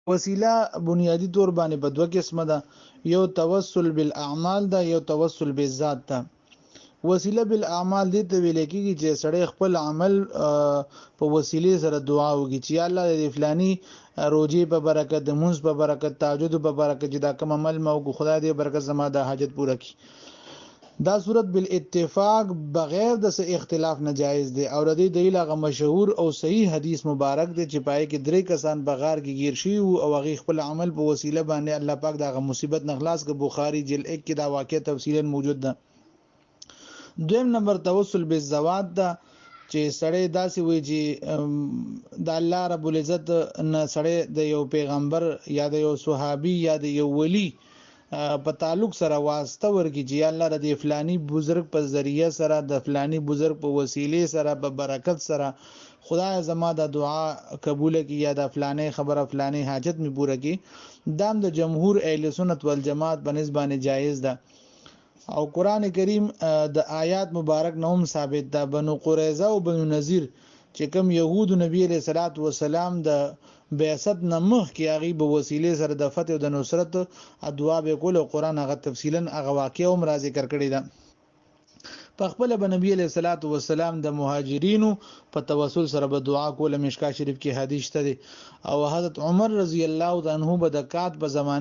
وسیله بنیادی طور باندې په دوه قسمه ده، یو توسل بالاعمال ده، یو توسل بالذات ده. وسیله بالاعمال دې ته ویل کېږي چې سړی خپل عمل په وسیله سره دعا وکړي چې الله دې فلانی روزي په برکت، د مونږ په برکت، تهجد په برکت چې دا کوم عمل ما وکړو خدای دې برکت زما د حاجت پوره کړي. دا صورت بالاتفاق بغیر د اختلاف نه جایز دی او د دې دلیل هغه مشهور او صحیح حدیث مبارک دی چې پای کې درې کسان بغار کې گیر شي او هغه خپل عمل په وسیله باندې الله پاک دغه مصیبت نه خلاص ک. بخاری جلد 1 کې دا واقعه تفصیلا موجود ده. دویم نمبر توسل بالذوات ده چې سړی داسې وي چې د الله رب العزت نه سړی د یو پیغمبر یا د یو صحابي یا د یو ولی په تعلق سره واسطه ورکی چې الله د فلانی بزرگ په ذریعہ سره د فلانی بزرگ په وسیله سره په برکت سره خدای زما د دعا قبول کی یا د فلانی خبره فلانی حاجت می پوره کی. دام د جمهور اهل سنت والجماعت بنسبت باندې جایز ده او قران کریم د آیات مبارک نوم ثابت ده. بنو قریظه او بنو نذیر چې کوم يهود نبی علیہ الصلوۃ والسلام د بعثت نمخ کې هغه په وسیله سره د فتح او د نصرت دعا به کول او قران هغه تفصیلا هغه واقعه هم را ذکر کړی ده. په خپل نبی علیہ الصلوۃ والسلام د مهاجرینو په توسل سره به دعا کوله. مشکا شریف کې حدیث ته او حضرت عمر رضی الله عنه بدکات په زمانه